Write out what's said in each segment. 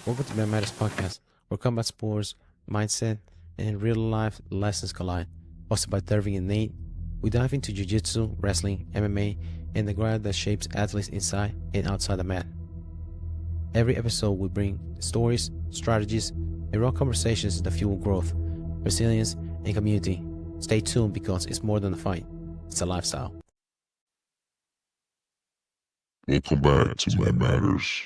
Welcome to Man Matters Podcast, where combat sports, mindset, and real life lessons collide. Hosted by Derving and Nate, we dive into jiu-jitsu, wrestling, MMA, and the grind that shapes athletes inside and outside the mat. Every episode we bring stories, strategies, and raw conversations that fuel growth, resilience, and community. Stay tuned because it's more than a fight, it's a lifestyle. Welcome back to Man Matters.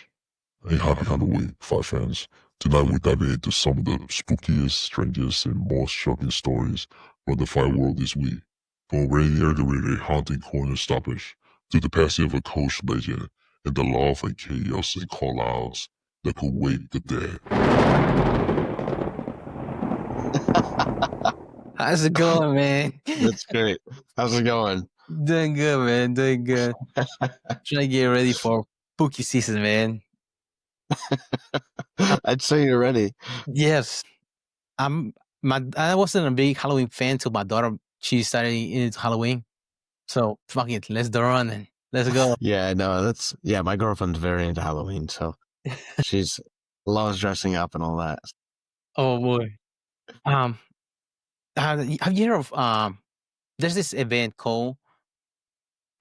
Hey, happy Halloween, fight fans. Tonight we dive into some of the spookiest, strangest, and most shocking stories from the fight world this week. From Reinier to a haunting corner stoppage, to the passing of a coach legend, and the love and chaos and callouts that could wake the dead. How's it going, man? That's great. How's it going? Doing good, man. Doing good. Trying to get ready for spooky season, man. I'd say you're ready. Yes. I wasn't a big Halloween fan till my daughter, she started into Halloween. So fuck it, let's run and let's go. Yeah, no, my girlfriend's very into Halloween, so she's loves dressing up and all that. Oh boy. Have you heard of there's this event called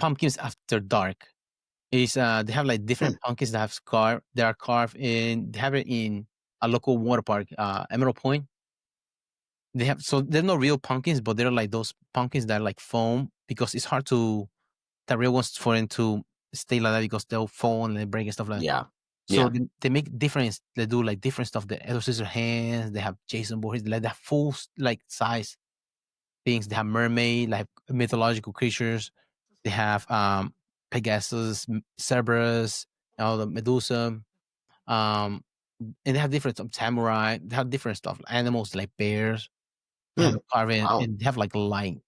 Pumpkins After Dark. Is they have like different pumpkins that are carved in, they have it in a local water park, Emerald Point. They're no real pumpkins, but they're like those pumpkins that are like foam, because it's hard to the real ones for them to stay like that, because they'll fall and they break and stuff like that. Yeah. So they make different, they do like different stuff. The Edward Hands, they have Jason Voorhees, like that full like size things. They have mermaid, like mythological creatures. They have Pegasus, Cerberus, the Medusa, and they have different samurai. They have different stuff, animals like bears. Carving, Wow. and they have like light.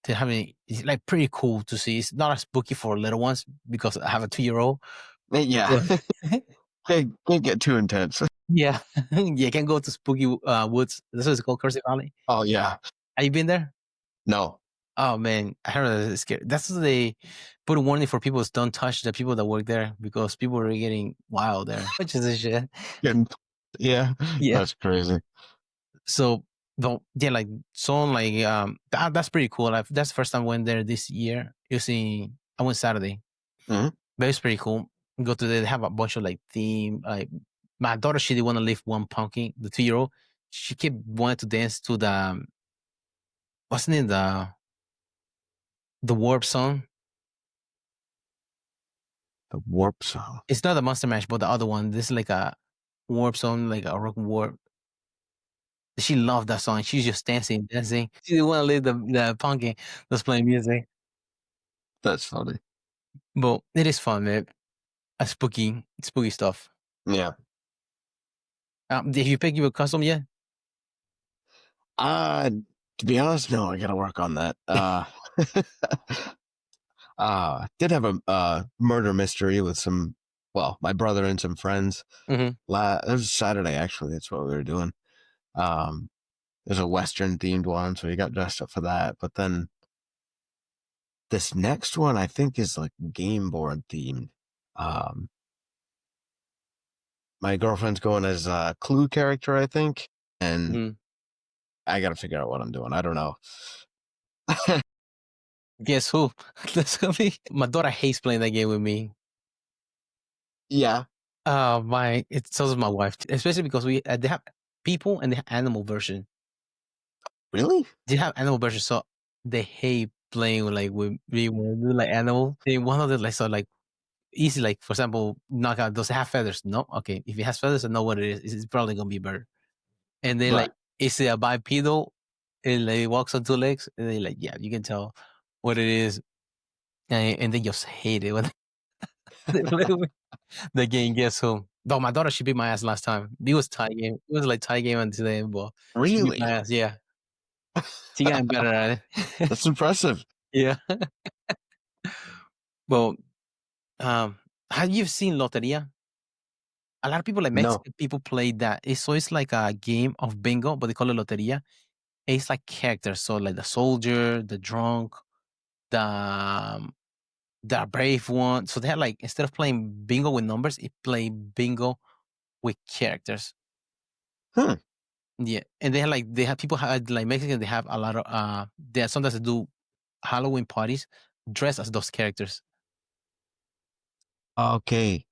They have it's like pretty cool to see. It's not as spooky for little ones because I have a 2-year-old. Yeah. Can't get too intense. Yeah, you can go to spooky woods. This is called Cursey Valley. Oh yeah. Have you been there? No. Oh man, I heard that it's scary. That's what they put a warning for people: don't touch the people that work there, because people are getting wild there. Which is this shit. Yeah. That's crazy. So like that's pretty cool. That's the first time I went there this year. I went Saturday. Mm-hmm. But it's pretty cool. Go to there, they have a bunch of like theme. Like my daughter, she didn't want to leave one pumpkin. The 2-year-old, she kept wanting to dance to the what's the name, the warp song. The warp song. It's not the Monster Mash, but the other one. This is like a warp song, like a rock warp. She loved that song. She's just dancing. She didn't want to leave the pumpkin that's playing music. That's funny. But it is fun, man. Spooky stuff. Yeah. Did you pick your custom yet? To be honest, no, I gotta work on that. Did have a murder mystery with my brother and some friends. Mm-hmm. It was Saturday, actually. That's what we were doing. There's a Western themed one, so we got dressed up for that. But then this next one, I think, is like game board themed. My girlfriend's going as a Clue character, I think, and I gotta figure out what I'm doing. I don't know. Guess who? That's gonna be my daughter. Hates playing that game with me. Yeah. So does my wife, especially because they have people and they have animal version. Really? They have animal version, so they hate playing with me when we do like animal. They one of the easy, like for example, knock out. Does it have feathers? No. Okay, if it has feathers, I know what it is. It's probably gonna be a bird. And then like, is it a bipedal? And like, it walks on 2 legs, and they like, yeah, you can tell what it is, and they just hate it when they play with the game. Guess who? Though my daughter, she beat my ass last time. It was tie game. It was like tie game until then, but really, she beat my ass. Yeah, she got better at it. That's impressive. Yeah. Well, have you seen Loteria? A lot of people, like Mexican people, play that. It's like a game of bingo, but they call it Loteria. It's like characters, so like the soldier, the drunk, the brave one. So they had like, instead of playing bingo with numbers, it play bingo with characters. Hmm. Yeah, and they have people had like Mexicans. They have a lot of they sometimes do Halloween parties dressed as those characters. Okay,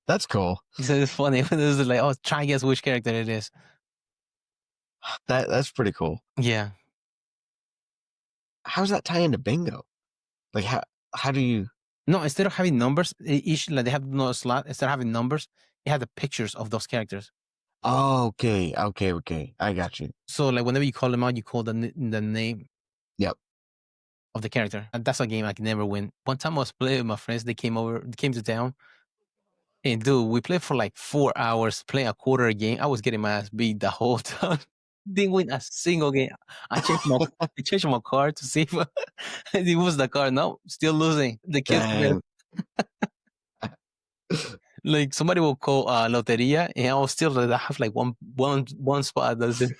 that's cool. So it's funny when it's like, oh, try and guess which character it is. That's pretty cool. Yeah. How does that tie into bingo? Like how do you? No, instead of having numbers, each like they have no slot. Instead of having numbers, they have the pictures of those characters. Oh, okay. I got you. So like whenever you call them out, you call the name. Yep. Of the character. And that's a game I can never win. One time I was playing with my friends. They came to town. And dude, we played for like 4 hours, playing a quarter a game. I was getting my ass beat the whole time. Didn't win a single game. I changed my card to see if it was the card. No, still losing. The kids, like somebody will call Loteria, and I was still like, I have like one spot. That's it.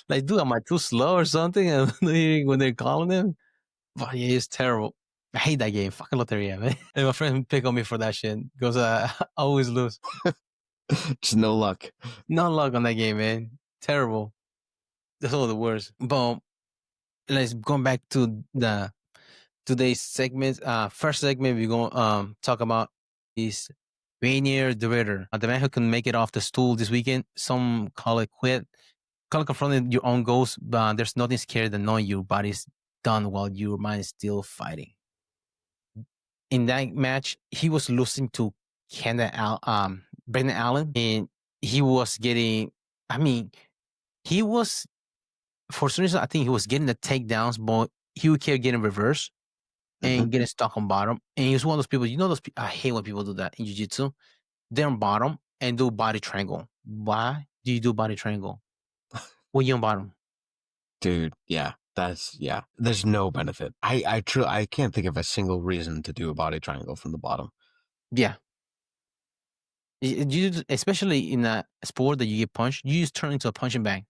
Like, dude, am I too slow or something? And when they're calling them, but yeah, it's terrible. I hate that game. Fucking Loteria, man. And my friend pick on me for that shit because I always lose. Just no luck. No luck on that game, man. Terrible. That's all the worst. But let's go back to the today's segment. First segment we're gonna talk about is Reinier the Ritter, the man who can make it off the stool this weekend. Some call it quit. Call it confronting your own goals, but there's nothing scarier than knowing your body's done while your mind is still fighting. In that match, he was losing to Brendan Allen, and he was getting. I mean, he was for some reason I think he was getting the takedowns, but he would keep getting reversed and getting stuck on bottom. And he was one of those people. You know those people. I hate when people do that in jiu-jitsu. They're on bottom and do body triangle. Why do you do body triangle when you're on bottom? Dude, yeah. There's no benefit. I can't think of a single reason to do a body triangle from the bottom. Yeah. You, especially in a sport that you get punched, you just turn into a punching bag.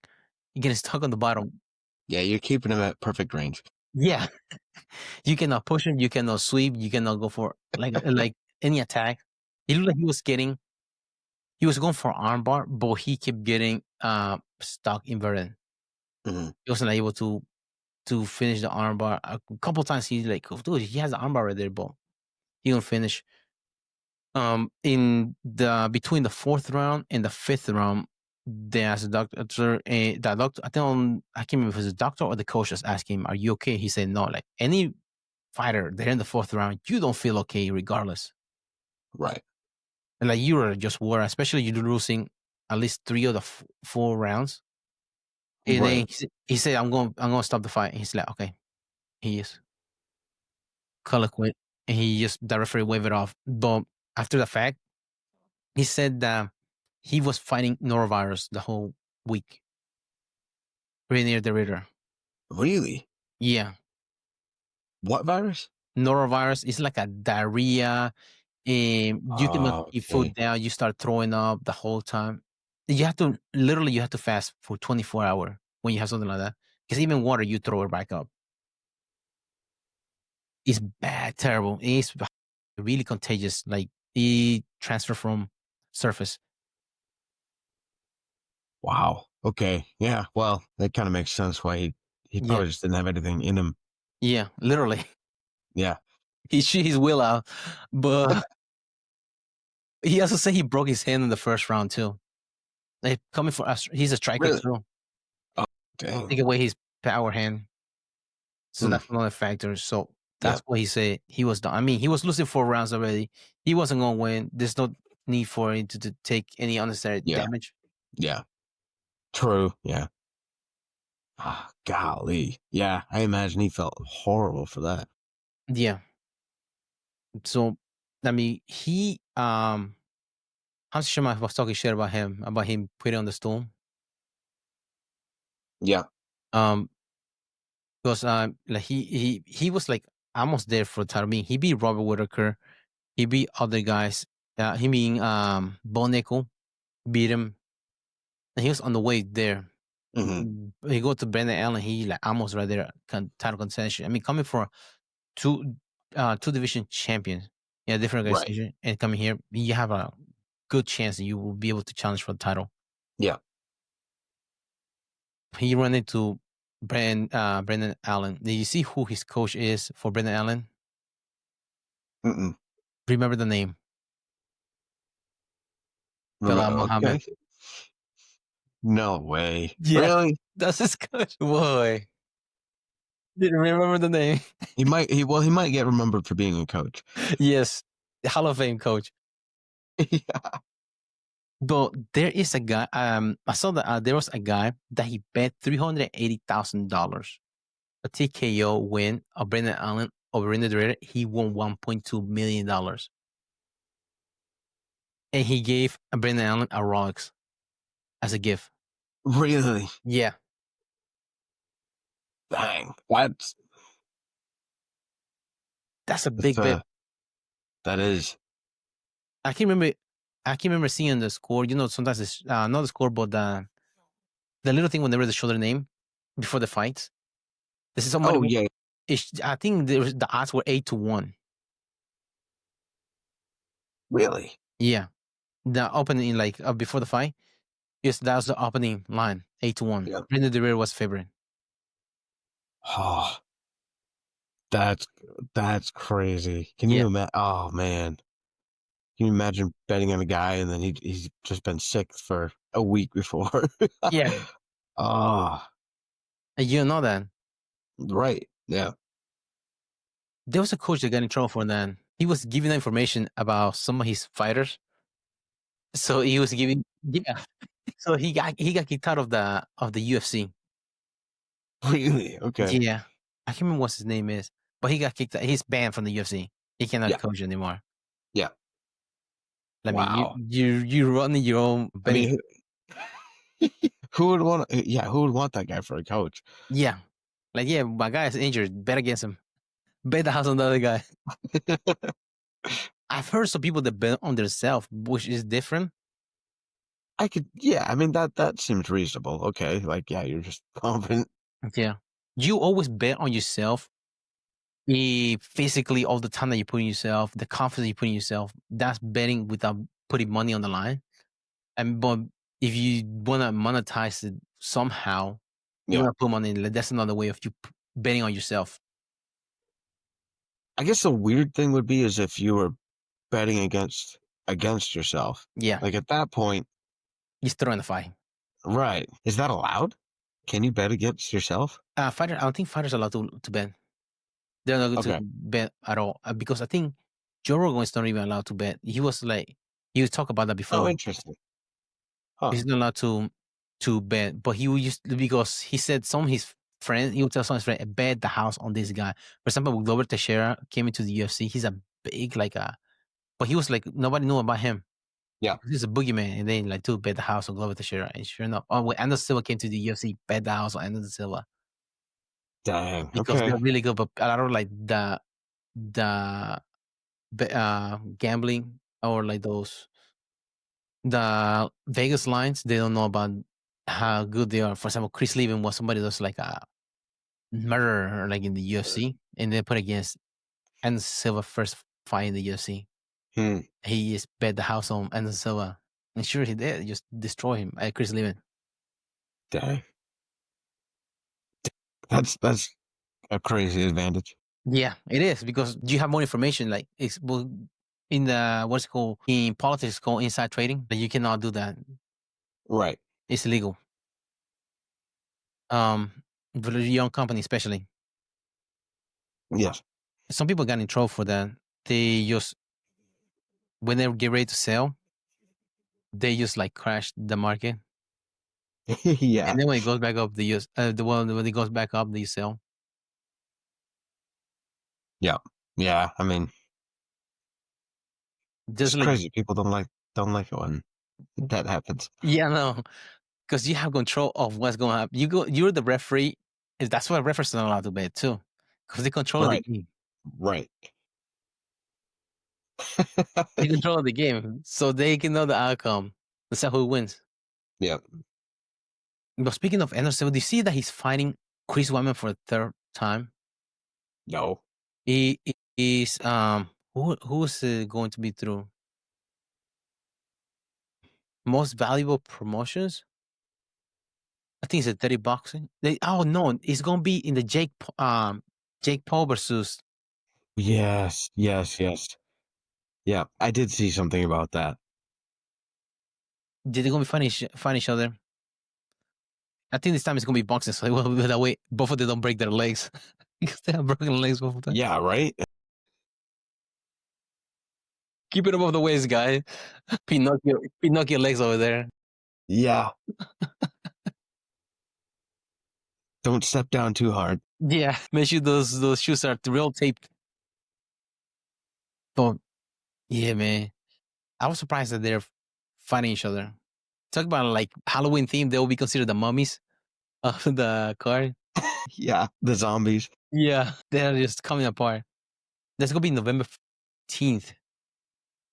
You get stuck on the bottom. Yeah, you're keeping him at perfect range. Yeah. You cannot push him. You cannot sweep. You cannot go for like any attack. It looked like he was going for armbar, but he kept getting stuck inverted. Mm-hmm. He wasn't able to finish the armbar. A couple times he's like, oh, dude, he has the armbar right there, but he don't finish. In the between the 4th round and the 5th round, they asked the doctor, I can't remember if it was the doctor or the coach just asked him, "Are you okay?" He said, "No." Like any fighter, they're in the 4th round, you don't feel okay regardless. Right. And like you were just worried, especially you're losing at least 3 of the 4 rounds. And then he said, "I'm going to stop the fight." And he's like, "Okay." He is. Color quit, and the referee waved it off. But after the fact, he said that he was fighting norovirus the whole week. Reinier the Ritter. Really? Yeah. What virus? Norovirus is like a diarrhea. You cannot keep food down. You start throwing up the whole time. You have to fast for 24 hours when you have something like that. Because even water, you throw it back up. It's bad, terrible. It's really contagious. Like it transfer from surface. Wow. Okay. Yeah. Well, that kind of makes sense why he probably just didn't have anything in him. Yeah, literally. Yeah. He shoot his will out, but he also said he broke his hand in the 1st round too. Like coming for us, he's a striker too. Oh, dang. Take away his power hand. So that's another factor. So that's what he said. He was done. I mean, he was losing 4 rounds already. He wasn't going to win. There's no need for him to take any unnecessary damage. Yeah. True. Yeah. Ah, golly. Yeah. I imagine he felt horrible for that. Yeah. So, I mean, he, Hans Schema was talking shit about him putting on the stool. Yeah. Because like he was like almost there for the title. I mean, he beat Robert Whittaker, he beat other guys. He being Bo Nickel beat him, and he was on the way there. Mm-hmm. He go to Brendan Allen, he like almost right there title contention. I mean, coming for two division champions, different organization, and coming here, you have a good chance that you will be able to challenge for the title. Yeah. He ran into Brendan Allen. Did you see who his coach is for Brendan Allen? Mm-mm. Remember the name? Belal Muhammad. Okay. No way. Yeah. Really? That's his coach. Boy. Didn't remember the name. He might get remembered for being a coach. Yes. Hall of Fame coach. Yeah. But there is a guy. I saw that there was a guy that he bet $380,000 a TKO win of Brendan Allen over Ritter. He won $1.2 million, and he gave Brendan Allen a Rolex as a gift. Really? Yeah, Dang. that's a big bet. That is. I can remember seeing the score. You know, sometimes it's not the score, but the little thing whenever they show their name before the fights. This is somebody. Oh yeah. I think the odds were 8-1. Really? Yeah, the opening before the fight. Yes, that was the opening line, 8-1. Yeah. Rivalries was favorite. Oh, that's crazy. Can you imagine? Oh man, can you imagine betting on a guy and then he's just been sick for a week before? Yeah. Oh, You know that. right. Yeah. There was a coach that got in trouble for that. He was giving information about some of his fighters. So he was giving, yeah. So he got kicked out of the UFC. Really? Okay. Yeah, I can't remember what his name is, but he got kicked out. He's banned from the UFC. He cannot coach anymore. Yeah. I Wow. mean, you running your own. I mean, who would want? Who would want that guy for a coach? Yeah, my guy is injured. Bet against him. Bet the house on the other guy. I've heard some people that bet on themselves, which is different. I mean that seems reasonable. Okay, you're just confident. Yeah, you always bet on yourself. Physically, all the time that you put in yourself, the confidence you put in yourself, that's betting without putting money on the line. But if you want to monetize it somehow, you want to put money in. That's another way of you betting on yourself. I guess the weird thing would be is if you were betting against yourself. Yeah. Like at that point, you're throwing the fight. Right. Is that allowed? Can you bet against yourself? I don't think fighters are allowed to bet. They're not going to bet at all because I think Joe Rogan is not even allowed to bet. He was talk about that before. Oh, interesting. Huh. He's not allowed to bet, but he used because he said some of his friends, he would tell some of his friends, bet the house on this guy. For example, Glover Teixeira came into the UFC. He's a big but he was nobody knew about him. Yeah, he's a boogeyman, and then to bet the house on Glover Teixeira, and sure enough, when Anderson Silva came to the UFC, bet the house on Anderson Silva. Dang, because they're really good, but a lot of the gambling or the Vegas lines, they don't know about how good they are. For example, Chris Levin was somebody that's like a murderer, in the UFC, and they put against Anderson Silva first fight in the UFC. He just bet the house on Anderson Silva, and sure he did, just destroy him. Chris Levin. Dang, that's a crazy advantage. Yeah, it is because you have more information. It's in the what's it called in politics, it's called inside trading. But you cannot do that. Right. It's illegal. For a young company, especially. Yes. Some people got in trouble for that. They just when they get ready to sell, they just crash the market. Yeah. And then when it goes back up, when it goes back up, they sell. Yeah. Yeah. I mean, it's crazy. People don't like it when that happens. Yeah, no, because you have control of what's going to happen. You're the referee. That's why referees are not allowed to bet too, because they control the game. Right. They control the game, so they can know the outcome. That's who wins. Yeah. But speaking of Anderson, do you see that he's fighting Chris Weidman for the third time? No. He is who's going to be through? Most valuable promotions. I think it's a Dirty Boxing. No, it's gonna be in the Jake Paul versus. Yes. Yeah, I did see something about that. They're gonna be fighting each other. I think this time it's gonna be boxing, so that way both of them don't break their legs because they have broken legs both of them. Yeah, right. Keep it above the waist, guy. Pinocchio legs over there. Yeah. Don't step down too hard. Yeah, make sure those shoes are real taped. But yeah, man, I was surprised that they're fighting each other. Talk about like Halloween theme. They will be considered the mummies of the card. Yeah, the zombies. Yeah, they're just coming apart. That's gonna be November 15th,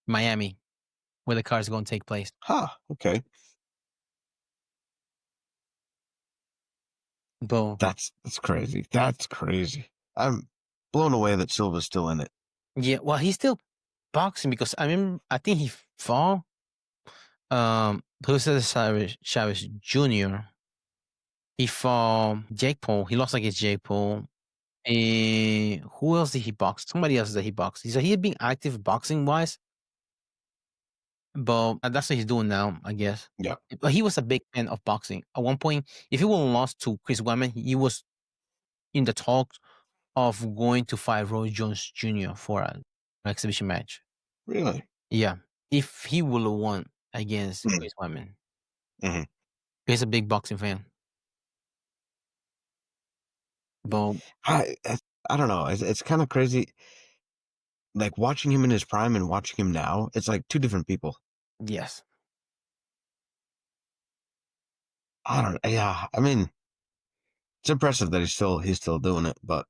Miami, where the card is gonna take place. Huh. Okay. But That's crazy. That's crazy. I'm blown away that Silva's still in it. yeah, well, he's still boxing because I think he fought Jose Chavez Jr. He fought Jake Paul. He lost against Jake Paul. Who else did he box? Somebody else that he boxed. He had been active boxing wise, but that's what he's doing now, I guess. Yeah. But he was a big fan of boxing. At one point, if he would have lost to Chris Weidman, he was in the talks of going to fight Roy Jones Jr. for an exhibition match. Really? Yeah. If he would have won against Chris Weidman. Mhm. He's a big boxing fan. But I don't know. It's kind of crazy. Like watching him in his prime and watching him now, it's like two different people. yes. I don't. Yeah, I mean, it's impressive that he's still doing it. But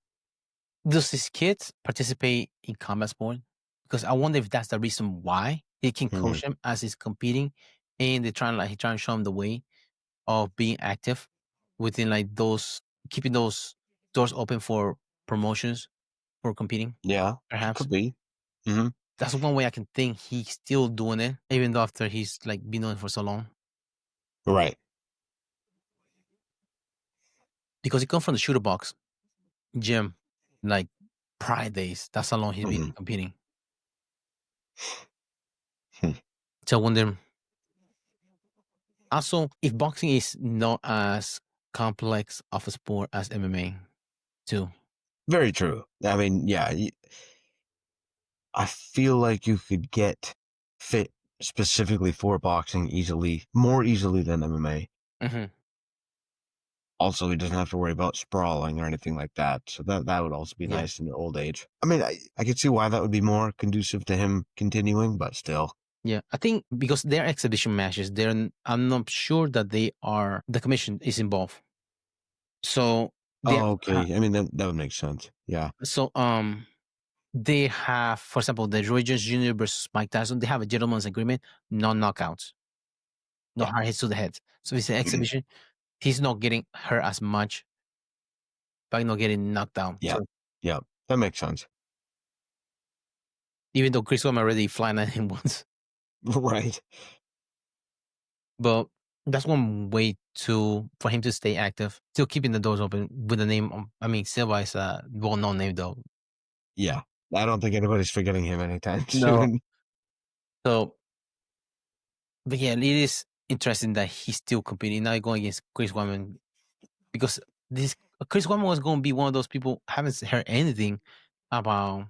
Does his kids participate in combat sport? Because I wonder if that's the reason why he can coach him as he's competing, and he's trying to show him the way of being active within like keeping those doors open for promotions for competing. yeah, Perhaps could be. Mm-hmm. that's one way I can think he's still doing it, even though after he's like been doing it for so long. Right. Because he comes from the shooter box gym, like Pride days. That's how long he's been competing. So I wonder. Also, if boxing is not as complex of a sport as MMA, too. Very true. I mean, yeah, I feel like you could get fit specifically for boxing more easily than MMA. Mm-hmm. Also, he doesn't have to worry about sprawling or anything like that. So that would also be nice in your old age. I mean, I could see why that would be more conducive to him continuing, but still. Yeah, I think because they're exhibition matches, I'm not sure that the commission is involved. So okay. I mean, that would make sense. Yeah. So they have, for example, the Roy Jones Jr. versus Mike Tyson. They have a gentleman's agreement, no knockouts, no hard hits to the head. So it's an exhibition. He's not getting hurt as much by not getting knocked down. Yeah, So, yeah, that makes sense. even though Chris Weidman already flying at him once. Right. But that's one way for him to stay active, still keeping the doors open with the name. Silva is a well-known name, though. Yeah, I don't think anybody's forgetting him anytime soon. So, but yeah, it is interesting that he's still competing now, going against Chris Weidman, because Chris Weidman was going to be one of those people haven't heard anything about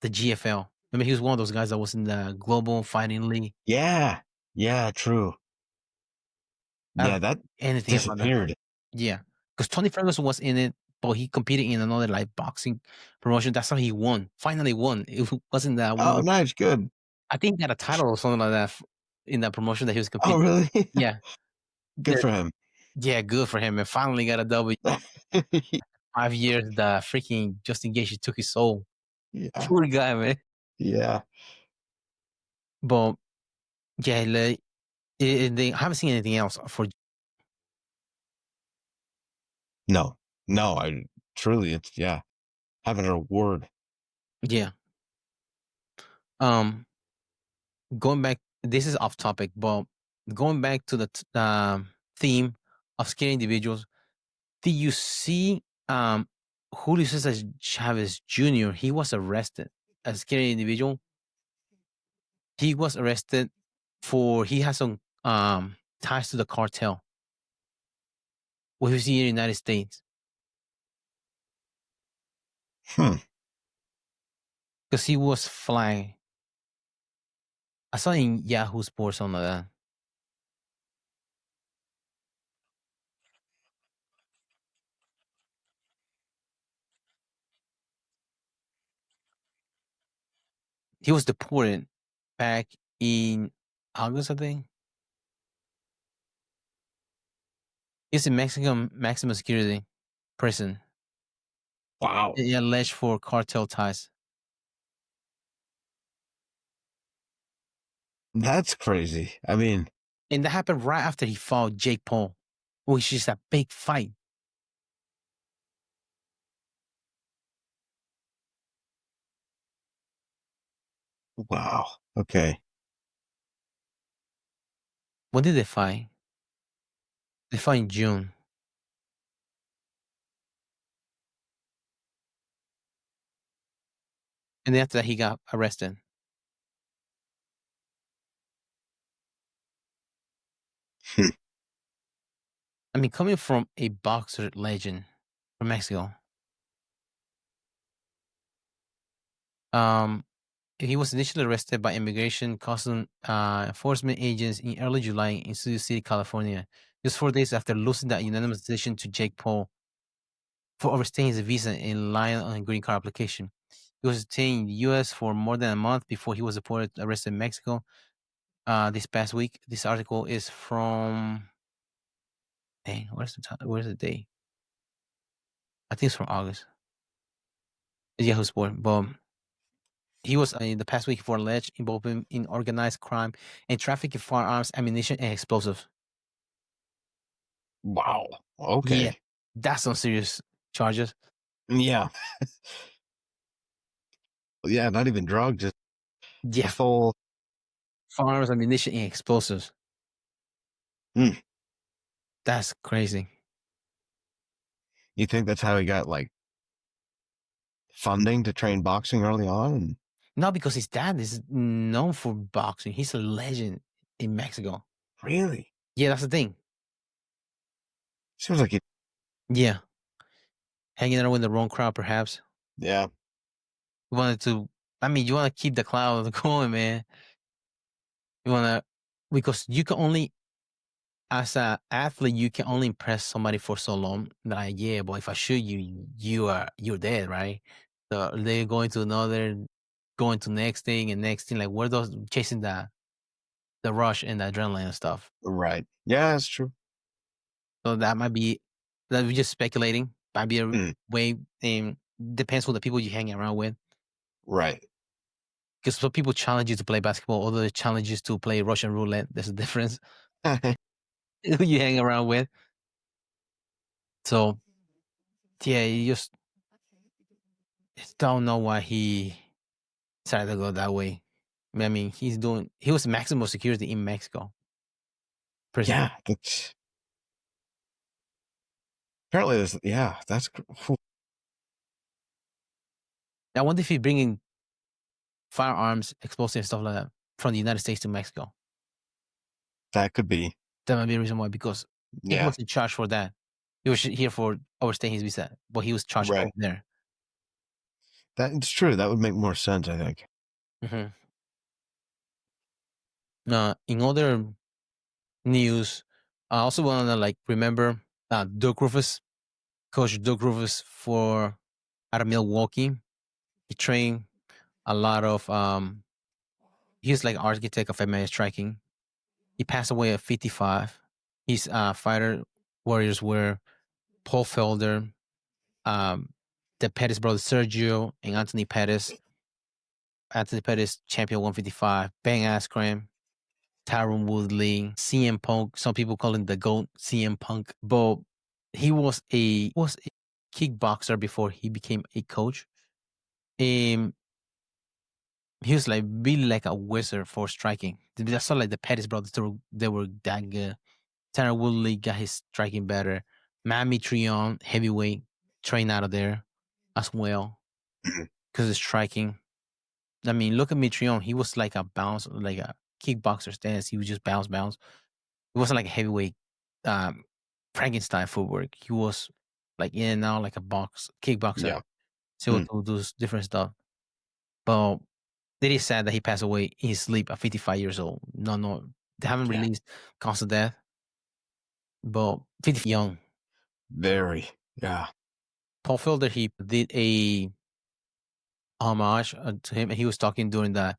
the GFL. I mean, he was one of those guys that was in the Global Fighting League. Yeah, true. Yeah, that anything disappeared. Yeah, because Tony Ferguson was in it, but he competed in another like boxing promotion. That's how he won. Finally won. It wasn't that one. Oh, nice, good. I think he got a title or something like that in that promotion that he was competing. Oh, really? Yeah. Good for him. Yeah, good for him. And finally got a W. 5 years, the freaking Justin Gaethje took his soul. Yeah. Poor guy, man. Yeah. But yeah, I haven't seen anything else for. No, it's haven't heard a word. Yeah. Going back, this is off topic, but going back to the theme of scary individuals, did you see Julio Cesar Chavez Jr.? He was arrested as a scary individual. He was arrested he has some ties to the cartel. What you see in the United States. Because he was flying. I saw in Yahoo Sports on that. He was deported back in August, I think. He's in Mexican maximum security prison. Wow. Alleged for cartel ties. That's crazy. I mean, and that happened right after he fought Jake Paul, which is a big fight. wow. Okay. When did they fight? They fought in June. And then after that, he got arrested. I mean, coming from a boxer legend from Mexico, he was initially arrested by immigration customs enforcement agents in early July in Studio City, California, just 4 days after losing that unanimous decision to Jake Paul for overstaying his visa and lying on a green card application. He was detained in the U.S. for more than a month before he was arrested in Mexico this past week. This article is from... Dang, where's the day? I think it's from August. Yahoo Sport. But he was in the past week for alleged involvement in organized crime and trafficking firearms, ammunition, and explosives. Wow. Okay. Yeah, that's some serious charges. Yeah. Yeah, not even drugs, just Yeah, full. firearms, ammunition, and explosives. That's crazy. You think that's how he got like funding to train boxing early on? No, because his dad is known for boxing. He's a legend in Mexico. Really? Yeah, that's the thing. Seems like it. Yeah. Hanging out with the wrong crowd, perhaps. Yeah. You want to keep the cloud going, man. Because you can only, as an athlete, you can only impress somebody for so long. Like, yeah, but if I shoot you, you're dead, right? So they're going to next thing and next thing. Like, we're those chasing the rush and the adrenaline and stuff. Right. Yeah, that's true. So that we're just speculating. Might be a way, and depends on the people you hang around with. Right. Because some people challenge you to play basketball, others challenge you to play Russian roulette. There's a difference who you hang around with. So, yeah, you just don't know why he decided to go that way. I mean, he was maximum security in Mexico. Prison. Yeah. That's apparently that's I wonder if he's bringing firearms, explosives, and stuff like that from the United States to Mexico. that could be. That might be a reason why, because he wasn't charged for that. He was here for overstaying his visa, but he was charged over there. That's true. That would make more sense, I think. In other news, I also want to remember Duke Roufus, Coach Duke Roufus out of Milwaukee. He trained a lot of he's like architect of MMA striking. He passed away at 55. His fighter warriors were Paul Felder, the Pettis brothers Sergio and Anthony Pettis. Anthony Pettis, champion 155. Ben Askren, Tyron Woodley, CM Punk. Some people call him the GOAT, CM Punk. But he was a kickboxer before he became a coach. He he was like really like a wizard for striking. I saw like the Pettis brothers, they were that good. Tanner Woodley got his striking better. Mammy Trion, heavyweight, trained out of there as well Mhm. because of striking. I mean, look at Mitrion. He was like a bounce, like a kickboxer stance. He would just bounce. It wasn't like a heavyweight Frankenstein footwork. He was like in and out like a kickboxer. Yeah. So to do different stuff. But it is sad that he passed away in his sleep at 55 years old. No, they haven't Yeah. released cause of death. But 50 young. Very. Yeah. Paul Felder, he did a homage to him, and he was talking during the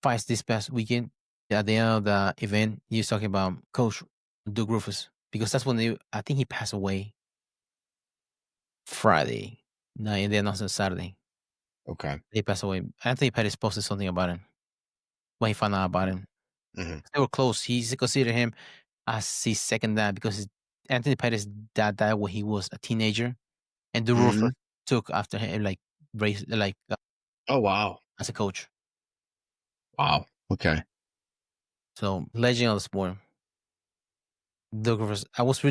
fights this past weekend. At the end of the event, he was talking about Coach Duke Roufus because that's when I think he passed away Friday night, and they announced on Saturday. Okay. He passed away. Anthony Pettis posted something about him when he found out about him. Mhm. They were close. He's considered him as his second dad because Anthony Pettis' dad died when he was a teenager, and Drew Mhm. Roufus took after him, like race, like Oh wow. as a coach. Wow. Okay. So legend of the sport. Duke Roufus. I was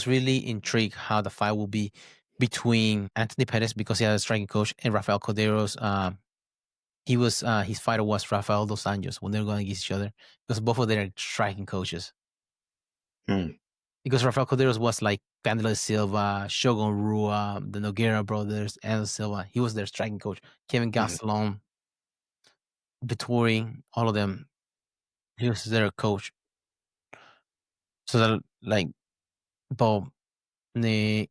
really intrigued how the fight will be between Anthony Pettis because he had a striking coach and Rafael Cordero's. He was his fighter was Rafael dos Anjos when they were going against each other because both of them are striking coaches. Hmm. Because Rafael Cordero's was like Vanderlei Silva, Shogun Rua, the Nogueira brothers, and Silva. He was their striking coach. Kevin Gastelum, Vittori, all of them. He was their coach. So that like, but it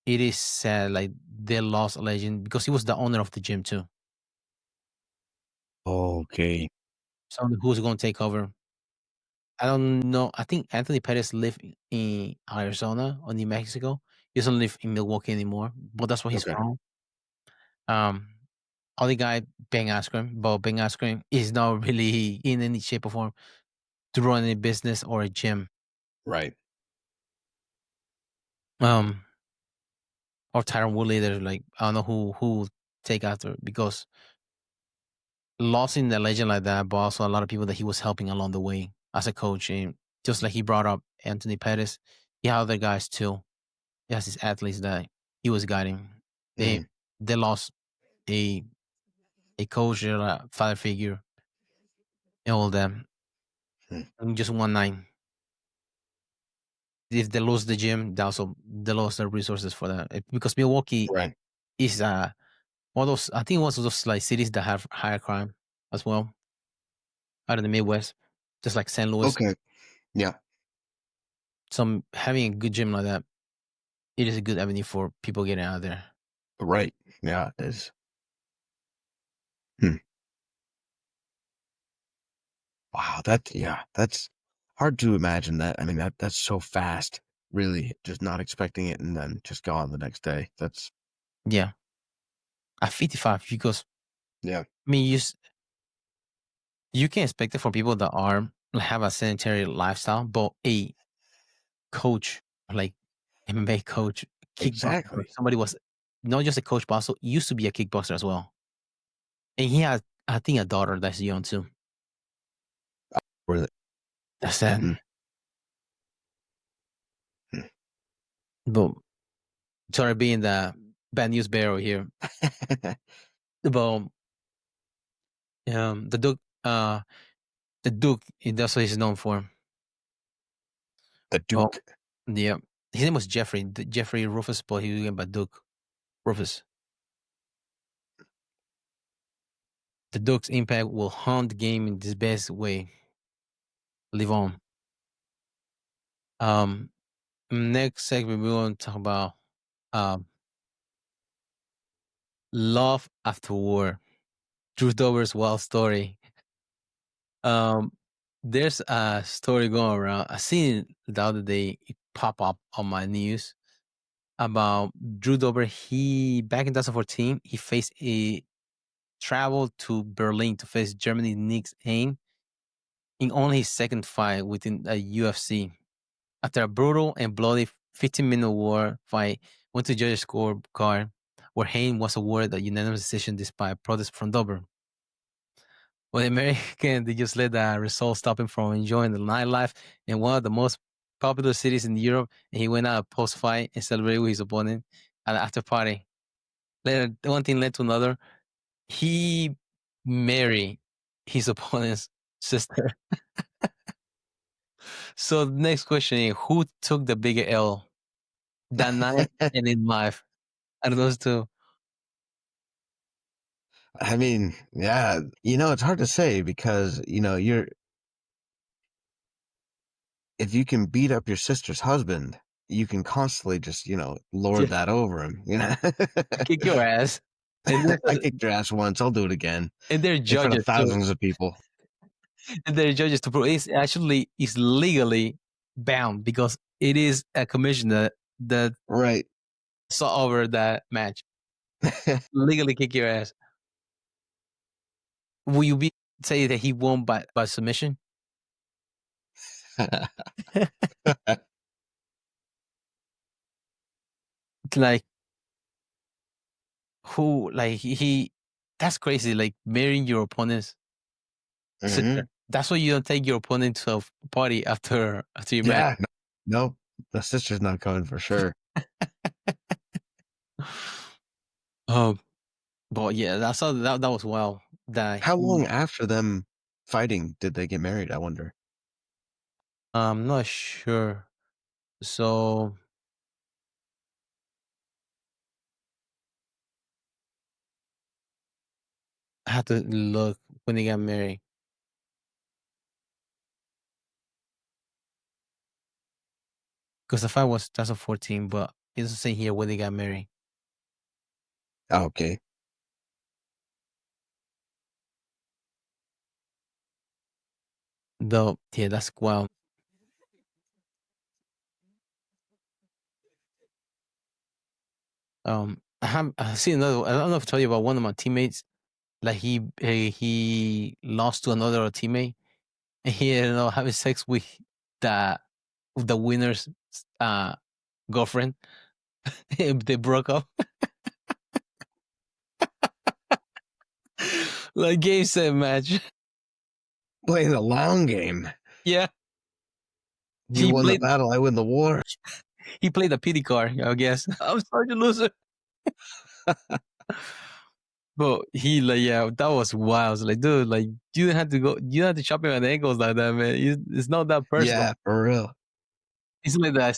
is sad like they lost a legend because he was the owner of the gym too. Okay. So who's going to take over? I don't know. I think Anthony Pettis lived in Arizona or New Mexico. He doesn't live in Milwaukee anymore, but that's where he's Okay. from. Other guy, Ben Askren, but Ben Askren is not really in any shape or form to run a business or a gym. Right. Or Tyron Woodley, they're like, I don't know who take after because losing a legend like that, but also a lot of people that he was helping along the way as a coach. And just like he brought up Anthony Pettis, he had other guys too. He has his athletes that he was guiding. They lost a coach, a father figure, and all them. In just one night. If they lose the gym, they lost their resources for that. Because Milwaukee Right. is one of those, I think one of those like cities that have higher crime as well out of the Midwest, just like St. Louis. Okay. Yeah. So having a good gym like that, it is a good avenue for people getting out there. Right. Yeah, it is. Wow, that's hard to imagine that. I mean, that's so fast. Really, just not expecting it and then just gone the next day. That's Yeah. At 55, because yeah. I mean, you can expect it for people that are have a sedentary lifestyle, but a coach, like MMA coach, kickboxer, Exactly. somebody was not just a coach, but also used to be a kickboxer as well. And he had, I think, a daughter that's young too. Really. That's sad. But sorry being the bad news bearer here. But the Duke, that's what he's known for. The Duke. Yeah. His name was Jeffrey Rufus, but he went by Duke Roufus. The Duke's impact will haunt the game in this best way. Live on. Next segment we're going to talk about love after war. Drew Dober's wild story. There's a story going around. I seen it the other day. It pop up on my news about Drew Dober. He back in 2014, he faced a travel to Berlin to face Germany's Nick Hain in only his second fight within the UFC. After a brutal and bloody 15-minute war fight, went to judge scorecard. where Hayne was awarded a unanimous decision despite protest from Dober. Well, the American, they just let the result stop him from enjoying the nightlife in one of the most popular cities in Europe, and he went out post-fight and celebrated with his opponent at the after party. Later, one thing led to another. He married his opponent's sister. So the next question is, who took the bigger L that night and in life? Out of those two. I mean, yeah, it's hard to say because, if you can beat up your sister's husband, you can constantly just, lord that over him, Kick your ass. I kicked your ass once, I'll do it again. And they're In front judges of thousands of people. And they're judges to prove it's legally bound because it is a commissioner that Right. saw over that match. Legally kick your ass. Will you say that he won by submission? Like who? Like he? That's crazy. Like marrying your opponent's sister. That's why you don't take your opponent to a party after you match. No, the sister's not coming for sure. But yeah, that was wild. How long after them fighting did they get married? I wonder. I'm not sure. So I had to look when they got married. Because the fight was 2014, but it doesn't say here when they got married. Oh, okay. Though, yeah, that's wild. I see another. I don't know if I told you about one of my teammates. Like he lost to another teammate, and he ended up having sex with the winner's girlfriend. They broke up. Like game set match. Playing the long game. Yeah. You won the battle, I win the war. He played the pity card, I guess. I'm such a loser. But he that was wild. I was like, dude, like you didn't have to chop him at the ankles like that, man. It's not that personal. Yeah, for real. It's like the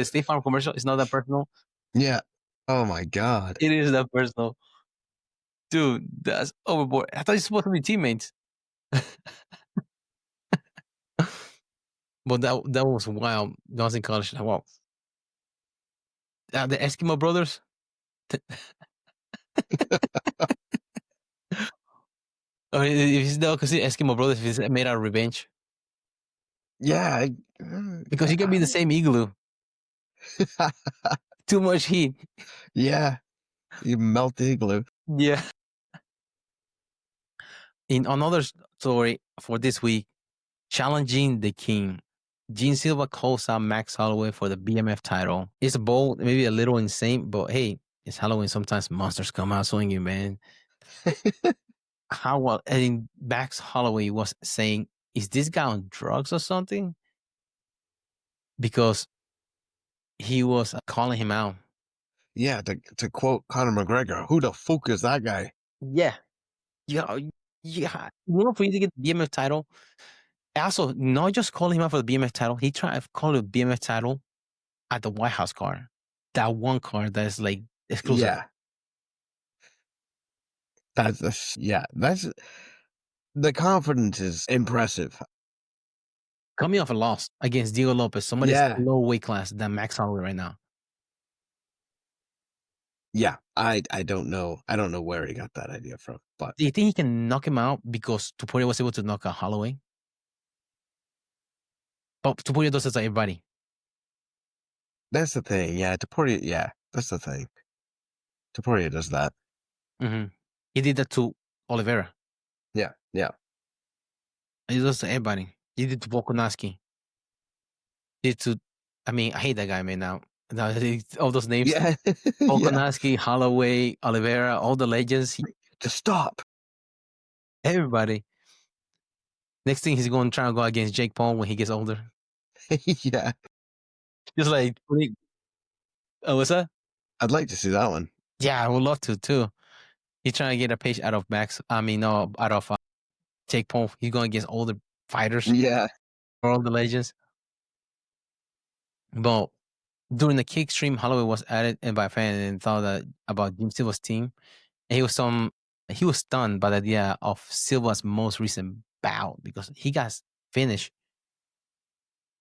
State Farm commercial. It's not that personal. Yeah. Oh my God. It is that personal. Dude, that's overboard. I thought you're supposed to be teammates. But that was wild. That was in college. Wow. The Eskimo brothers. Or if it's not considered Eskimo brothers, if it's made out of revenge. Yeah. Because you can be the same igloo. Too much heat. Yeah. You melt the igloo. Yeah. In another story for this week, challenging the king. Gene Silva calls out Max Holloway for the BMF title. It's bold, maybe a little insane, but hey, it's Halloween. Sometimes monsters come out swinging, man. And Max Holloway was saying, is this guy on drugs or something? Because he was calling him out. Yeah, to quote Conor McGregor, who the fuck is that guy? Yeah. Yeah. For you to get the BMF title, also, not just calling him out for the BMF title, he tried to call the BMF title at the White House card. That one card that's like exclusive. Yeah. That's the confidence is impressive. Coming off a loss against Diego Lopez, somebody's low weight class than Max Holloway right now. Yeah, I don't know. I don't know where he got that idea from. But do you think he can knock him out because Topuria was able to knock out Holloway? But Topuria does it to everybody. That's the thing. Yeah, Topuria. Yeah, that's the thing. Topuria does that. Mm-hmm. He did that to Oliveira. Yeah. He does to everybody. He did to Volkanovski. I hate that guy, man, now. All those names. Yeah. yeah. Volkanovski, Holloway, Oliveira, all the legends. To stop. Everybody. Next thing he's going to try to go against Jake Paul when he gets older. yeah. Just like, what's that? I'd like to see that one. Yeah, I would love to too. He's trying to get a page out of Max. I mean, no, out of Jake Paul. He's going against older fighters. Yeah. All the legends. But during the kick stream, Holloway was added and by a fan and thought that about Jim Silva's team. And he was stunned by the idea of Silva's most recent bout because he got finished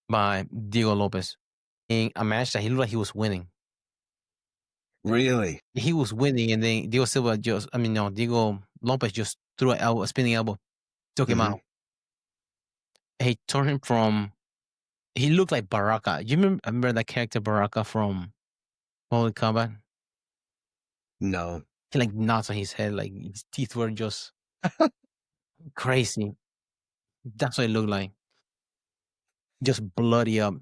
by Diego Lopez in a match that he looked like he was winning. Really? He was winning, and then Diego Lopez just threw a spinning elbow, took him out. He turned him from. He looked like Baraka. You remember that character Baraka from Mortal Kombat? No. He like knots on his head, like his teeth were just crazy. That's what it looked like. Just bloody up.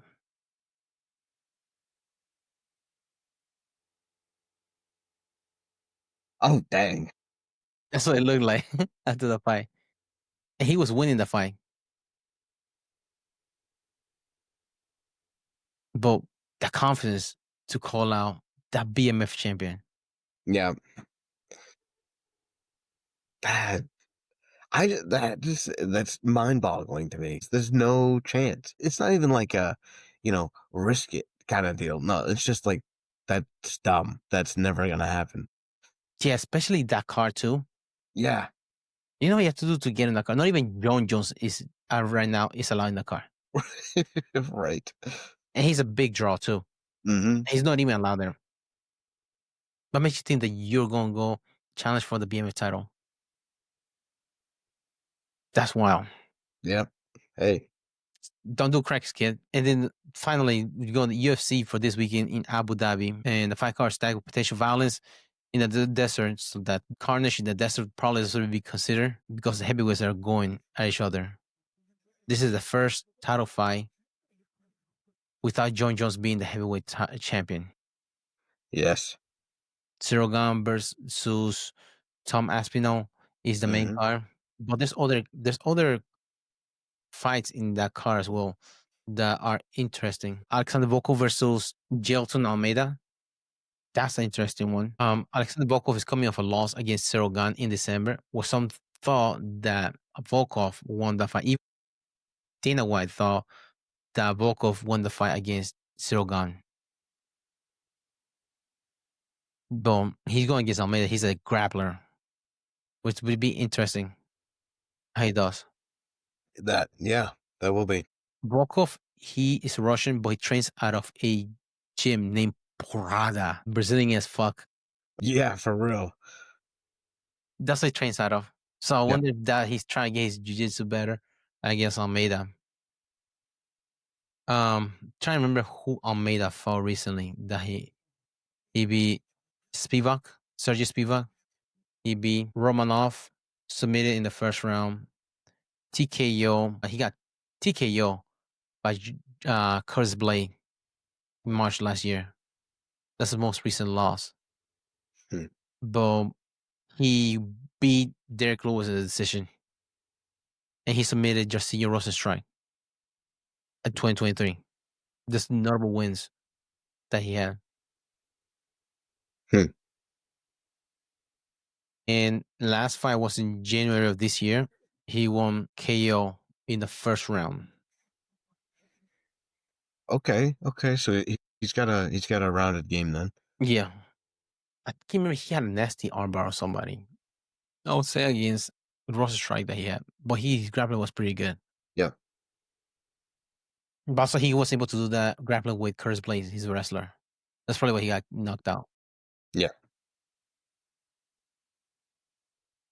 Oh, dang. That's what it looked like after the fight. And he was winning the fight. But the confidence to call out that BMF champion. Yeah. That's mind-boggling to me. There's no chance. It's not even like a, risk it kind of deal. No, it's just like that's dumb. That's never gonna happen. Yeah, especially that car too. Yeah. You know what you have to do to get in the car? Not even John Jones is right now is allowed in the car. Right. And he's a big draw too. Mm-hmm. He's not even allowed there. What makes you think that you're going to go challenge for the BMF title? That's wild. Yep. Hey. Don't do cracks, kid. And then finally, we go to the UFC for this weekend in Abu Dhabi. And the fight card stacked with potential violence in the desert. So that carnage in the desert probably doesn't be considered because the heavyweights are going at each other. This is the first title fight without John Jones being the heavyweight champion. Yes. Cyril Gane versus Tom Aspinall is the main card. But there's other fights in that card as well that are interesting. Alexander Volkov versus Gelton Almeida. That's an interesting one. Alexander Volkov is coming off a loss against Cyril Gane in December, where some thought that Volkov won the fight. Even Dana White thought that Volkov won the fight against Cyril Gane. But he's going against Almeida. He's a grappler, which would be interesting how he does. That will be. Volkov, he is Russian, but he trains out of a gym named Porada. Brazilian as fuck. Yeah, for real. That's what he trains out of. So I wonder if that he's trying to get his jiu-jitsu better against Almeida. Trying to remember who Almeida fought recently that he beat Spivak, Sergey Spivak. He beat Romanov, submitted in the first round. TKO. He got TKO by Curtis Blade in March last year. That's the most recent loss. But he beat Derek Lewis in a decision. And he submitted Jairzinho Rosenstrike at 2023. Just notable wins that he had. And last fight was in January of this year. He won KO in the first round. Okay. So he's got a rounded game then. Yeah. I can't remember, he had a nasty armbar or somebody. I would say against Rosenstrike that he had. But his grappling was pretty good. Yeah. But also he was able to do that grappling with Curtis Blades. He's a wrestler. That's probably why he got knocked out. Yeah.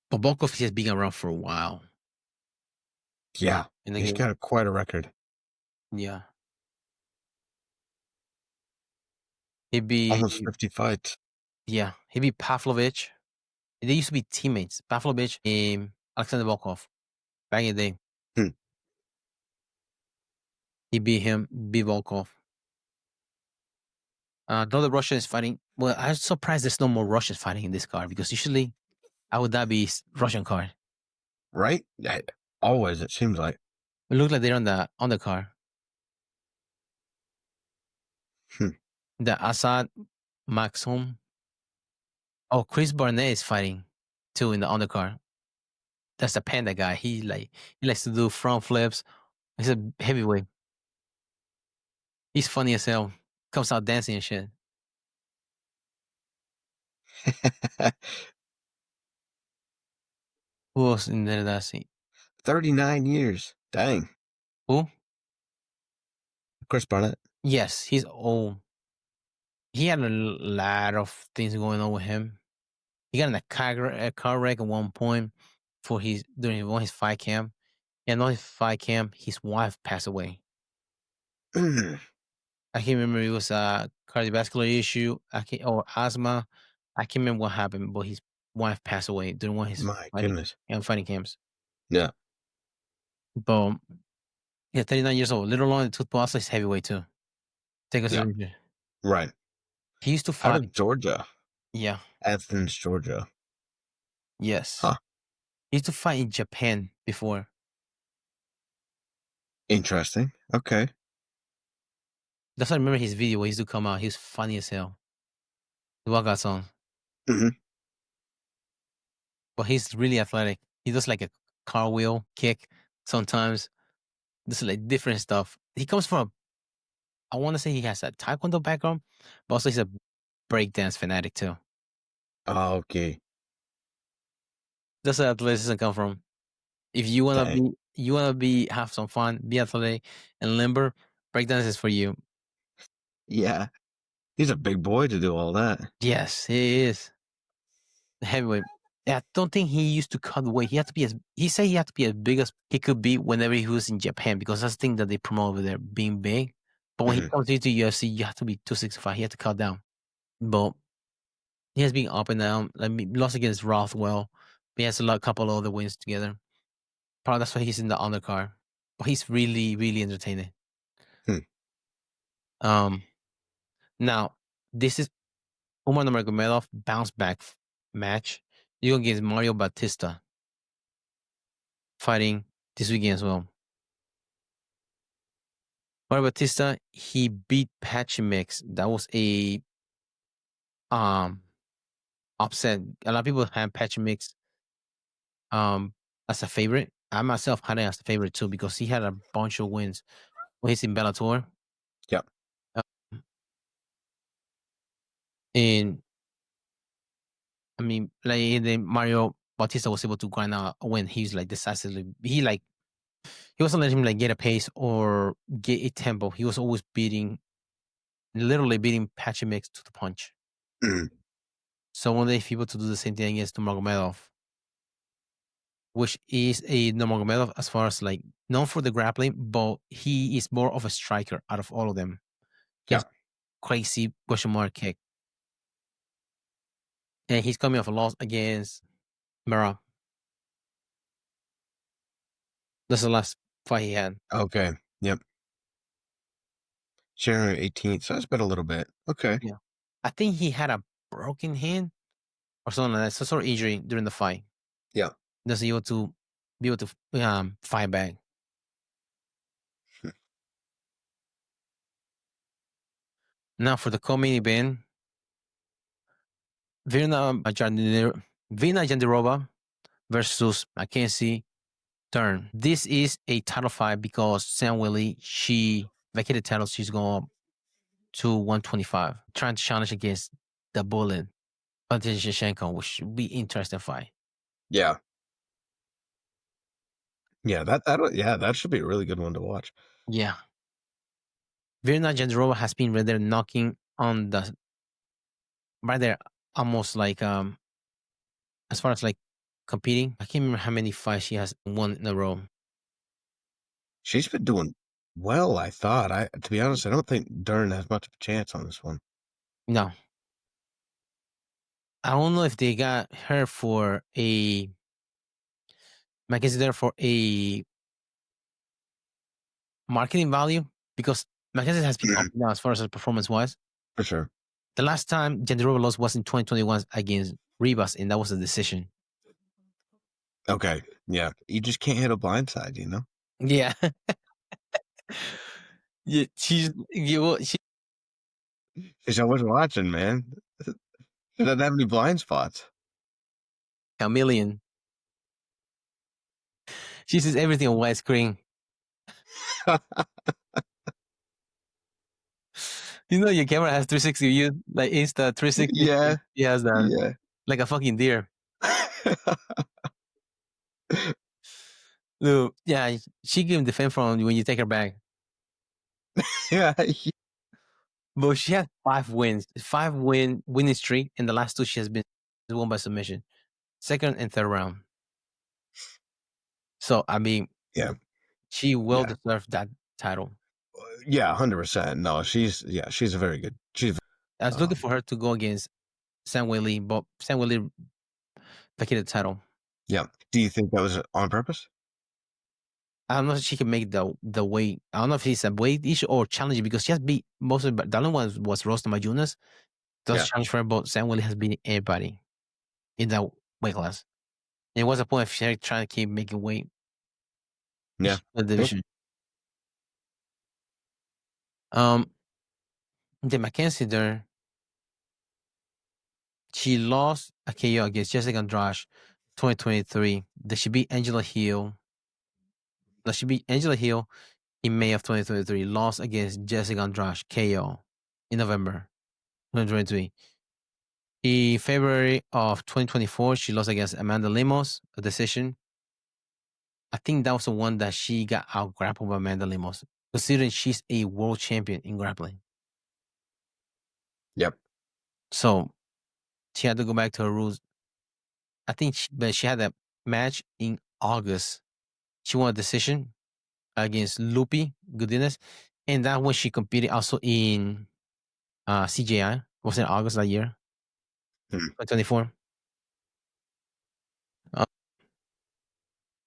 But Volkov has been around for a while. Yeah. He's got quite a record. Yeah. He'd be almost 50 fights. Yeah. He'd be Pavlovich. They used to be teammates. Pavlovich and Alexander Volkov back in the day. He beat Volkov. Though the Russian is fighting, well, I'm surprised there's no more Russians fighting in this card because usually Abu Dhabi's Russian card. Right? Yeah, always, it seems like. It looks like they're on the undercard. The Assad, Max Home. Oh, Chris Barnett is fighting too in the undercard. That's the panda guy. He likes to do front flips. He's a heavyweight. He's funny as hell. Comes out dancing and shit. Who else in there that I see? 39 years. Dang. Who? Chris Barnett. Yes, he's old. He had a lot of things going on with him. He got in a car wreck at one point during one of his fight camp. And on his fight camp, his wife passed away. I can't remember it was a cardiovascular issue or asthma. I can't remember what happened, but his wife passed away during one of his fighting camps. Yeah. But yeah, 39 years old. Little long tooth also is heavyweight too. Take us Right. He used to fight out of Georgia. Yeah. Athens, Georgia. Yes. Huh. He used to fight in Japan before. Interesting. Okay. That's why I remember his video where he used to come out. He was funny as hell. The workout song. Mm-hmm. But he's really athletic. He does like a cartwheel kick sometimes. This is like different stuff. He comes from I want to say he has a taekwondo background, but also he's a breakdance fanatic too. Oh, okay. That's where athleticism come from. If you wanna have some fun, be athletic and limber, breakdance is for you. Yeah. He's a big boy to do all that. Yes, he is. Heavyweight. I don't think he used to cut weight. He had to be as big as he could be whenever he was in Japan because that's the thing that they promote over there, being big. But when he comes into UFC, you have to be 265. He had to cut down. But he has been up and down. Lost against Rothwell. He has a couple of other wins together. Probably that's why he's in the undercard. But he's really, really entertaining. Now, this is Umar Nurmagomedov bounce back match. You're going to get Mario Batista fighting this weekend as well. Mario Batista, he beat Pachimix. That was a upset. A lot of people have Pachimix as a favorite. I myself had it as a favorite too because he had a bunch of wins when he's in Bellator. Yep. And I mean, then Mario Bautista was able to grind out a win. He's decisively. He wasn't letting him get a pace or get a tempo. He was always literally beating Pachimix to the punch. So one day, if he were to do the same thing against Nurmagomedov, which is a Nurmagomedov as far as known for the grappling, but he is more of a striker out of all of them. He has crazy question mark kick. And he's coming off a loss against Merab. That's the last fight he had. Okay. Yep. January 18th. So it's been a little bit. Okay. Yeah. I think he had a broken hand or something like that. Some sort of injury during the fight. Yeah. That's able to be able to fight back. Now for the co-main event, Virna Jandirova versus Mackenzie Dern. This is a title fight because Sam Willie, she vacated title. She's going up to 125, trying to challenge against the Bullet, Valentina Shevchenko, which should be interesting fight. Yeah. Yeah, that should be a really good one to watch. Yeah. Virna Jandirova has been right there knocking on right there, almost as far as competing. I can't remember how many fights she has won in a row. She's been doing well, I thought. To be honest, I don't think Dern has much of a chance on this one. No. I don't know if they got her for a Mackenzie there for a marketing value because Mackenzie has been up and down as far as her performance wise. For sure. The last time Jandirova lost was in 2021 against Rivas, and that was a decision. Okay. Yeah. You just can't hit a blind side, you know? Yeah. Yeah, she Because I wasn't watching, man. She doesn't have any blind spots. chameleon. She sees everything on widescreen. You know your camera has 360 view, like Insta 360. Yeah. She has that. Yeah. Like a fucking deer. Look, yeah, she can defend from when you take her back. Yeah. But she has 5 wins. 5 winning streak, and the last 2 she has been won by submission. Second and third round. So I mean, Yeah. she will deserve that title. Yeah, 100%. No, she's a very good. I was looking for her to go against Sam Whaley, but Sam Whaley vacated the title. Yeah. Do you think that was on purpose? I don't know if she can make the weight. I don't know if it's a weight issue or challenging because she has beat most of the other one was Rosta Majunas. Those challenge for her, but Sam Whaley has beaten everybody in that weight class. And it was a point of she trying to keep making weight. Yeah. The division. The Mackenzie Dern, she lost a KO against Jessica Andrade 2023. That she beat Angela Hill. That she beat Angela Hill in May of 2023. Lost against Jessica Andrade KO in November 2023. In February of 2024, she lost against Amanda Lemos, a decision. I think that was the one that she got out grappled by Amanda Lemos, considering she's a world champion in grappling. Yep. So she had to go back to her rules. I think she had a match in August. She won a decision against Lupi Goodiness. And that when she competed also in CJI. Was in August that year? 2024.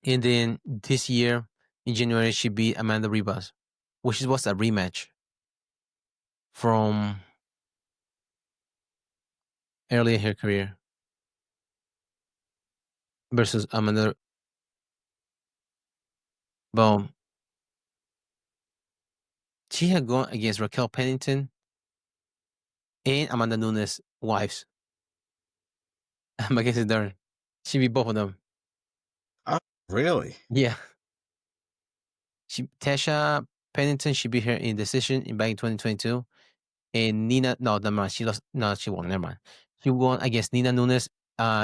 And then this year, in January, she beat Amanda Ribas, which was a rematch from earlier in her career versus Amanda. Boom. She had gone against Raquel Pennington and Amanda Nunes' wives. Against Dern. She beat both of them. Oh, really? Yeah. Tasha Pennington, she beat her in decision back in 2022. And Nina, no, never mind. She lost. No, she won. Never mind. She won against Nina Nunes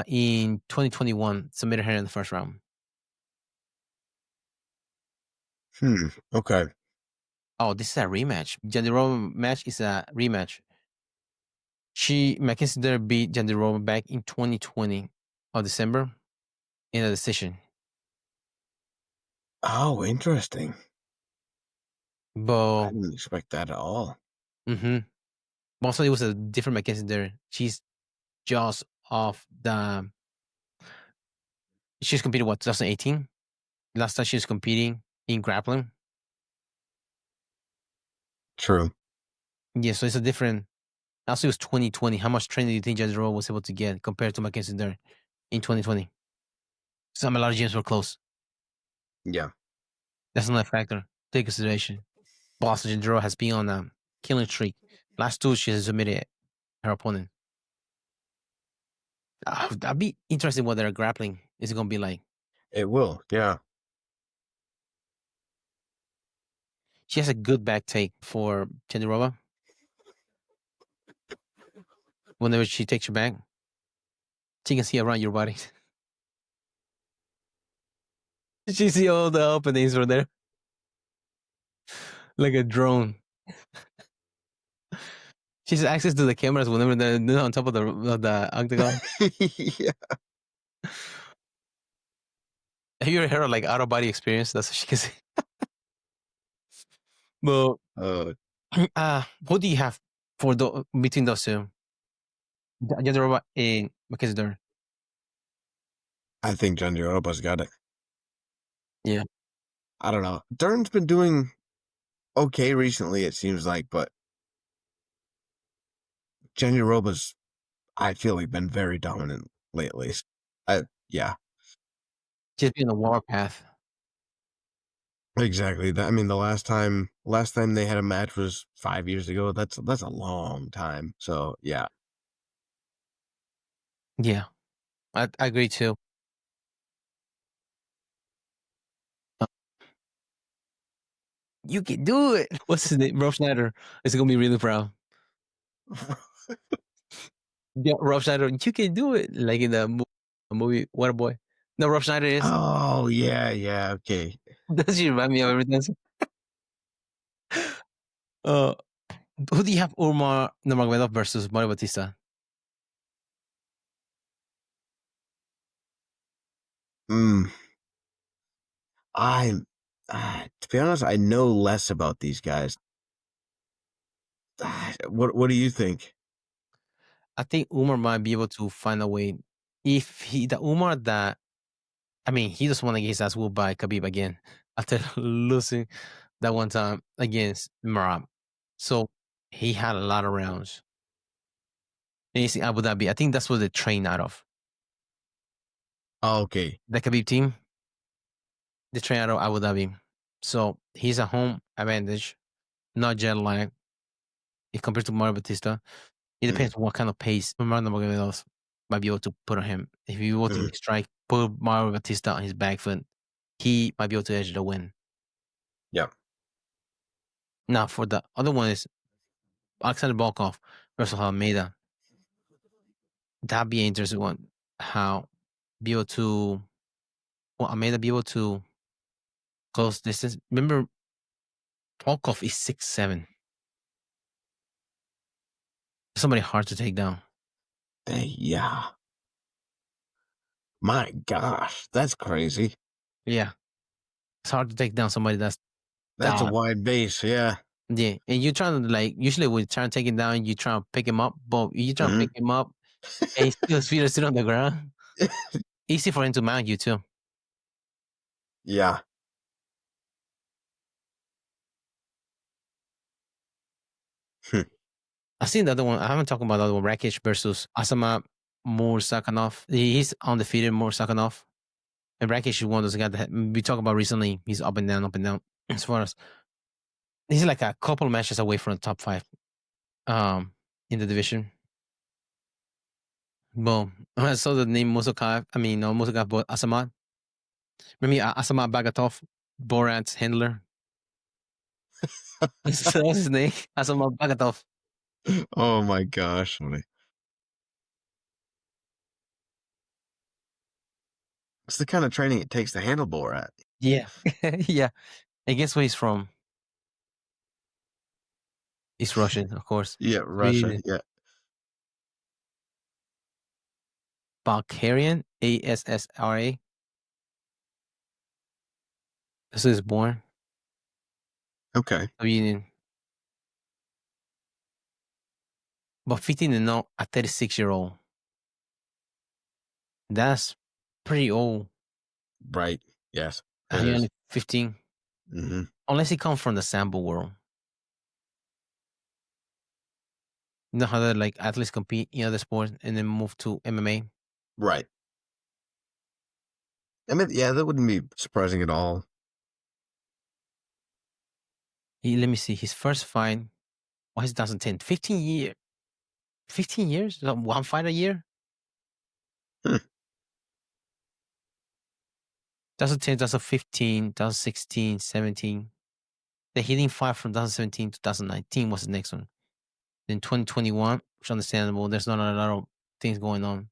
in 2021. Submitted her in the first round. Okay. Oh, this is a rematch. Jandirova match is a rematch. Mackenzie Dern beat Jandirova back in 2020 of December in a decision. Oh, interesting. But I didn't expect that at all. Also, it was a different Mackenzie Dern. She's just off the. She's competing 2018. Last time she was competing in grappling. True. Yeah, so it's a different. Also, it was 2020. How much training do you think Jandirova was able to get compared to Mackenzie Dern in 2020? Some a lot of gyms were close. Yeah. That's another factor. Take consideration. But also, Jandirova has been on a killing streak. Last 2, she has submitted her opponent. That'd be interesting what their grappling is going to be like. It will, yeah. She has a good back take for Jandirova. Whenever she takes your back, she can see around your body. She see all the openings from there. Like a drone. She has access to the cameras whenever they're on top of the octagon. Yeah. Have you ever heard of like out of body experience? That's what she can see. Well, who do you have for between those two? Jandirova and Mackenzie Dern. I think Jandirova's got it. Yeah. I don't know. Dern's been doing okay recently, it seems like, but Jandirova's, I feel like, been very dominant lately. Yeah. Just being a warpath. Exactly. I mean, the last time they had a match was 5 years ago. That's a long time. So yeah. Yeah, I agree too. You can do it. What's his name? Rob Schneider is gonna be really proud. Yeah, Rob Schneider, you can do it. Like in the movie Waterboy. No, Rob Schneider is. Oh yeah, okay. Does he remind me of everything? Who do you have Umar Nurmagomedov versus Mario Batista? To be honest, I know less about these guys. What do you think? I think Umar might be able to find a way. If he, the Umar that, I mean, he just want to get his ass whooped by Khabib again after losing that one time against Merab. So he had a lot of rounds. And he's in Abu Dhabi. I think that's what they train out of. Oh, okay. The Khabib team, they train out of Abu Dhabi. So he's a home advantage, not jet lag. If compared to Mario Batista, it depends on what kind of pace Mario Nurmagomedov might be able to put on him. If you want to strike, put Mario Batista on his back foot, he might be able to edge the win. Yeah. Now for the other one is Alexander Volkov versus Almeida. That'd be an interesting one. How be able to, well, Almeida be able to close distance. Remember, Volkov is 6'7". Somebody hard to take down. Yeah. My gosh, that's crazy. Yeah. It's hard to take down somebody that's a wide base, yeah. Yeah. And you're trying to, like, usually when you try to take him down, you try to pick him up, but you try to pick him up and his feet are still on the ground. Easy for him to mount you too. Yeah. I've seen the other one. I haven't talked about the other one. Rakic versus Asamat Murzakanov. He's undefeated, Murzakanov. And Rakic is one of those guys that we talked about recently. He's up and down, up and down. As far as he's like a couple matches away from the top 5 in the division. Well, I saw the name Musakov. I mean, no Musakov, but Asamat. Remember Asamat Bagatov, Borat's handler? That's his name. Asamat Bagatov. Oh my gosh. It's the kind of training it takes to handle Borat. Yeah. Yeah. And guess where he's from? He's Russian, of course. Yeah, Russia. Really? Yeah. Bulgarian, ASSRA. This is born. Okay. Sweden. But 15-0, a 36-year-old. That's pretty old. Right. Yes. He only 15. Mm-hmm. Unless he comes from the sambo world. You know how that, like, athletes compete in other sports and then move to MMA? Right. I mean, yeah, that wouldn't be surprising at all. Let me see. His first fight was 2010. 15 years. 15 years? One fight a year? 2010, 2015, 2016, 17. Then he didn't fight from 2017 to 2019 was the next one. Then 2021, which is understandable. There's not a lot of things going on.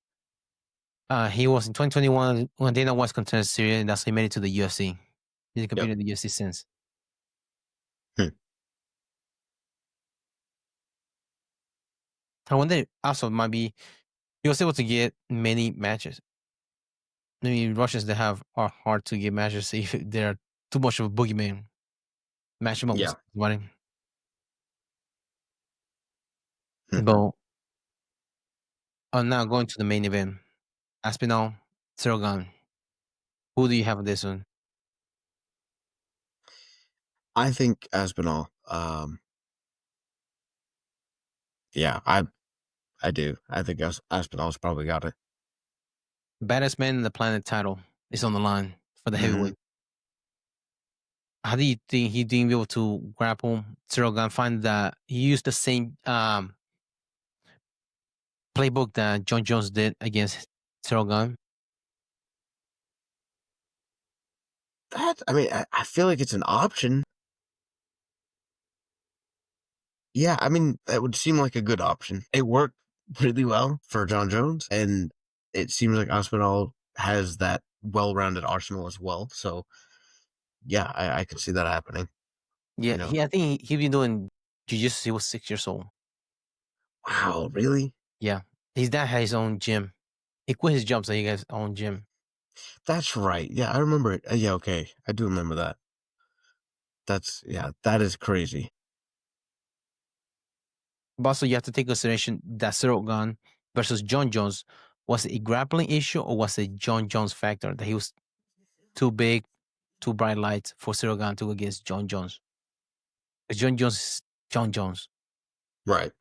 He was in 2021 when Dana White's contender series, and that's how he made it to the UFC. He's competed in the UFC since. I wonder also might be he was able to get many matches. I mean, Russians that are hard to get matches if they're too much of a boogeyman. Match him up with somebody. Go. Now going to the main event. Aspinall, Gane. Who do you have on this one? I think Aspinall. Yeah, I do. I think Aspinall's probably got it. Baddest man in the planet title is on the line for the heavyweight. How do you think he'd be able to grapple Cyril Gane? Find that he used the same playbook that John Jones did against Cyril Gane. I feel like it's an option. Yeah, I mean, that would seem like a good option. It worked really well for John Jones, and it seems like Aspinall has that well-rounded arsenal as well. So, yeah, I could see that happening. Yeah, You know? I think he'd been doing jiu-jitsu. He was 6 years old. Wow, really? Yeah, his dad had his own gym. He quit his job so he got his own gym. That's right. Yeah, I remember it. Yeah, okay. I do remember that. That is crazy. But also, you have to take consideration that Cyril Gane versus John Jones, was it a grappling issue or was it John Jones factor that he was too big, too bright lights for Cyril Gane to go against John Jones? Because John Jones is John Jones. Right.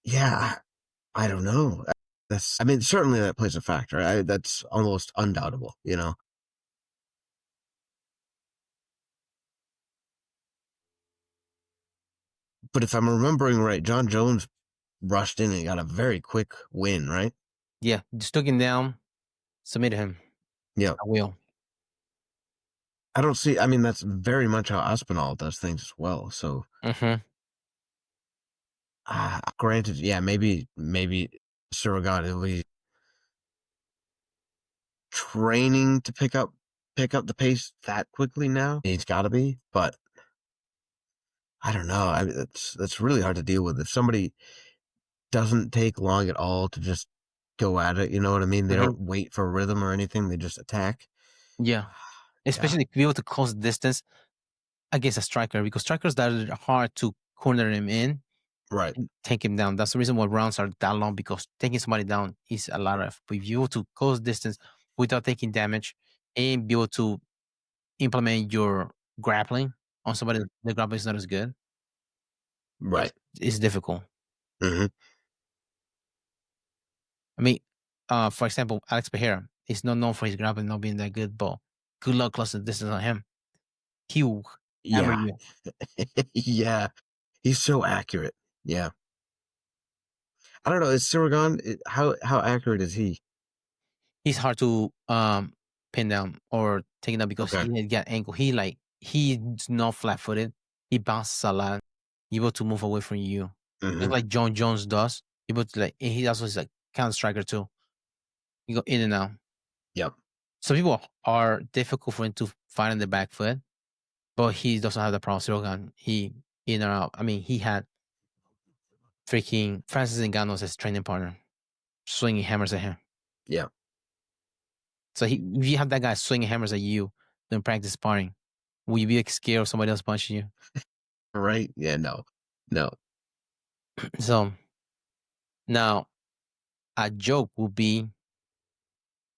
Yeah, I don't know. Certainly that plays a factor. That's almost undoubtable, you know? But if I'm remembering right, John Jones rushed in and got a very quick win, right? Yeah, just took him down, submitted him. Yeah. I will. That's very much how Aspinall does things as well. So, granted, yeah, maybe Surrogat will be training to pick up the pace that quickly now. He's got to be, but I don't know. That's really hard to deal with. If somebody doesn't take long at all to just go at it, you know what I mean? They don't wait for rhythm or anything. They just attack. Yeah. Especially to be able to close the distance against a striker, because strikers that are hard to corner him in, right, and take him down. That's the reason why rounds are that long, because taking somebody down is a lot of. But if you're able to close distance without taking damage and be able to implement your grappling on somebody, the grappling is not as good. Right, it's difficult. Mm-hmm. I mean, for example, Alex Pereira is not known for his grappling not being that good, but good luck closing distance on him. He will hammer you. Yeah, he's so accurate. Yeah, I don't know. Is Siragan, how accurate is he? He's hard to pin down or take down because he got ankle. He's not flat footed. He bounces a lot. Able to move away from you, just like John Jones does. Able to he also is like counter striker too. You go in and out. Yep. Some people are difficult for him to fight on the back foot, but he doesn't have the problem. Sirogan, he in or out. I mean, he had freaking Francis Ngannou as his training partner, swinging hammers at him. Yeah. So if you have that guy swinging hammers at you during practice sparring, will you be scared of somebody else punching you? Right? Yeah. No. So now a joke will be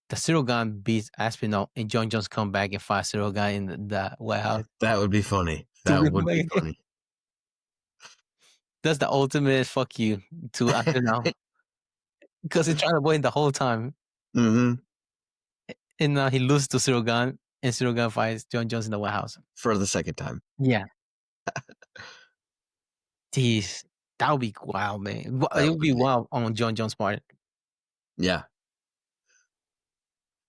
the Cyril Gane beats Aspinall and John Jones come back and fight Cyril Gane in the White House. That would be funny. That would be funny. That's the ultimate fuck you to Aspinall. Because he's trying to win the whole time. Mm-hmm. And he loses to Cyril Gane, and Cyril Gane fights John Jones in the White House. For the second time. Yeah. Jeez. That would be wild, man. It would be wild on John Jones' part. Yeah.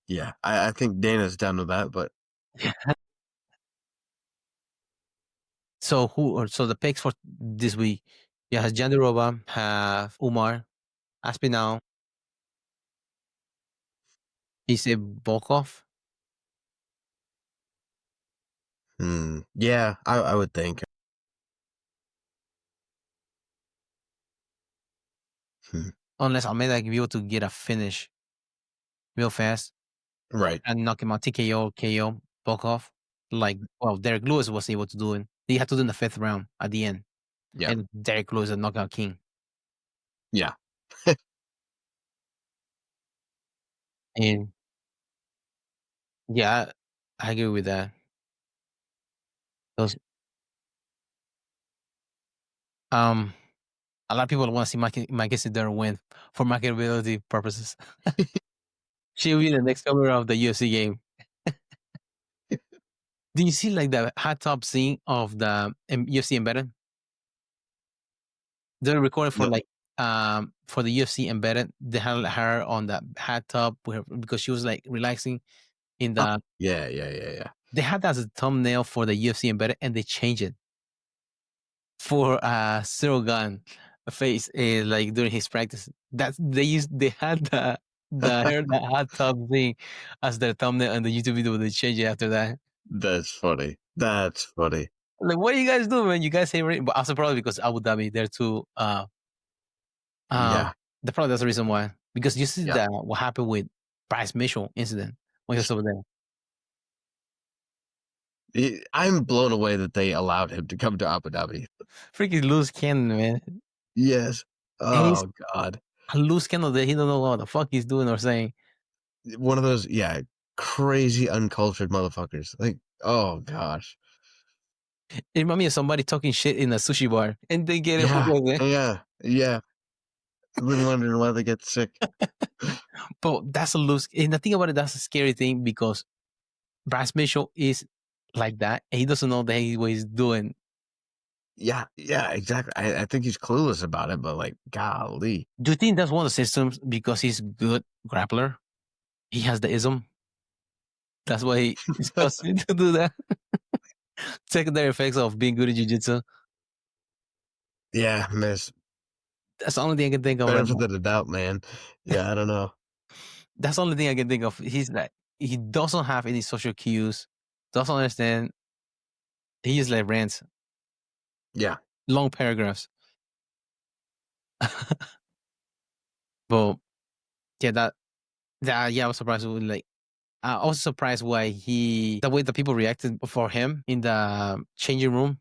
Yeah. I think Dana's down with that, but. So the picks for this week, has Jandirova, have Umar, Aspinall. Is it Volkov? Yeah, I would think. Unless Almeida can be able to get a finish real fast. Right. And knock him out, TKO, KO, Volkov. Derek Lewis was able to do it. He had to do in the 5th round at the end. Yeah. And Derek Lewis a knockout king. Yeah. And yeah, I agree with that. A lot of people want to see Mike Dern win for marketability purposes. She'll be the next cover of the UFC game. Do you see like the hot top scene of the UFC embedded? They're recording for for the UFC embedded. They had her on the hot top because she was like relaxing in the. Yeah. They had that as a thumbnail for the UFC embedded, and they changed it for Cyril Gane face like during his practice. That they had the hot top thing as their thumbnail on the YouTube video. They changed it after that. That's funny. Like, what do you guys do, man? You guys hate it, but also probably because Abu Dhabi, they're too. Yeah. Probably that's the reason why. Because you see that what happened with Bryce Mitchell incident when he was over there. I'm blown away that they allowed him to come to Abu Dhabi. Freaking loose cannon, man. Yes. Oh God. A loose cannon that he don't know what the fuck he's doing or saying. One of those, crazy uncultured motherfuckers. Like, oh gosh. It reminds me of somebody talking shit in a sushi bar and they get it. Yeah. I've been wondering why they get sick. But that's a loose. And the thing about it, that's a scary thing because Bryce Mitchell is like that and he doesn't know what he's doing. Yeah, exactly. I think he's clueless about it, but like, golly. Do you think that's one of the systems because he's good grappler? He has the ism. That's why he's supposed to do that. Secondary effects of being good at jiu-jitsu. Yeah, miss. That's the only thing I can think of. Benefit of the doubt, man. Yeah, I don't know. That's the only thing I can think of. He's like, he doesn't have any social cues. Doesn't understand. He just like rants. Yeah. Long paragraphs. But yeah, I was surprised with like. I was surprised why the way that people reacted for him in the changing room,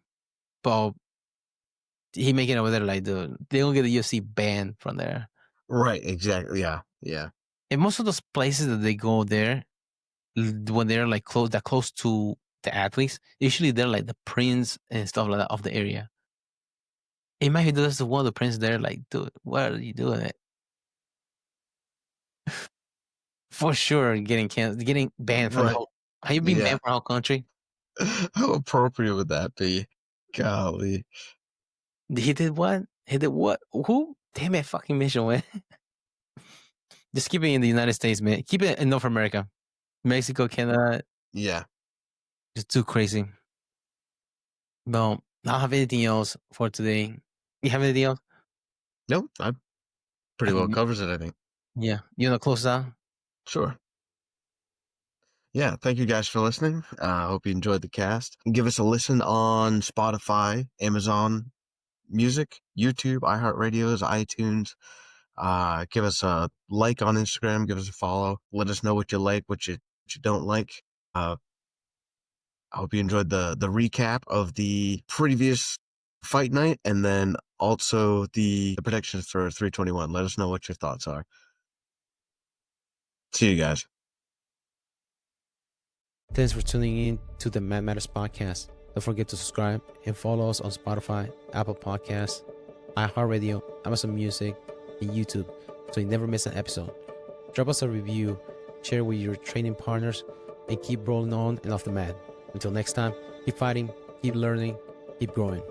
but he making it over there like they don't get the UFC banned from there. Right, exactly. Yeah. And most of those places that they go there, when they're like close to the athletes, usually they're like the prince and stuff like that of the area. It might be just one of the princes there, like, dude, what are you doing it? For sure, getting banned from the whole. Have you been banned from the whole country? How appropriate would that be? Golly. He did what? Who? Damn it, fucking Mitchell, man. Just keep it in the United States, man. Keep it in North America. Mexico, Canada. Yeah. Just too crazy. No, I don't have anything else for today. You have anything else? Nope. I pretty well covers it, I think. Yeah. You want to close out? Sure. Yeah, thank you guys for listening. I hope you enjoyed the cast. Give us a listen on Spotify, Amazon Music, YouTube, iHeartRadios, iTunes. Give us a like on Instagram. Give us a follow. Let us know what you like, what you don't like. I hope you enjoyed the recap of the previous fight night and then also the predictions for 321. Let us know what your thoughts are. See you guys. Thanks for tuning in to the Mad Matters podcast. Don't forget to subscribe and follow us on Spotify, Apple Podcasts, iHeartRadio, Amazon Music, and YouTube so you never miss an episode. Drop us a review, share with your training partners, and keep rolling on and off the mat. Until next time, keep fighting, keep learning, keep growing.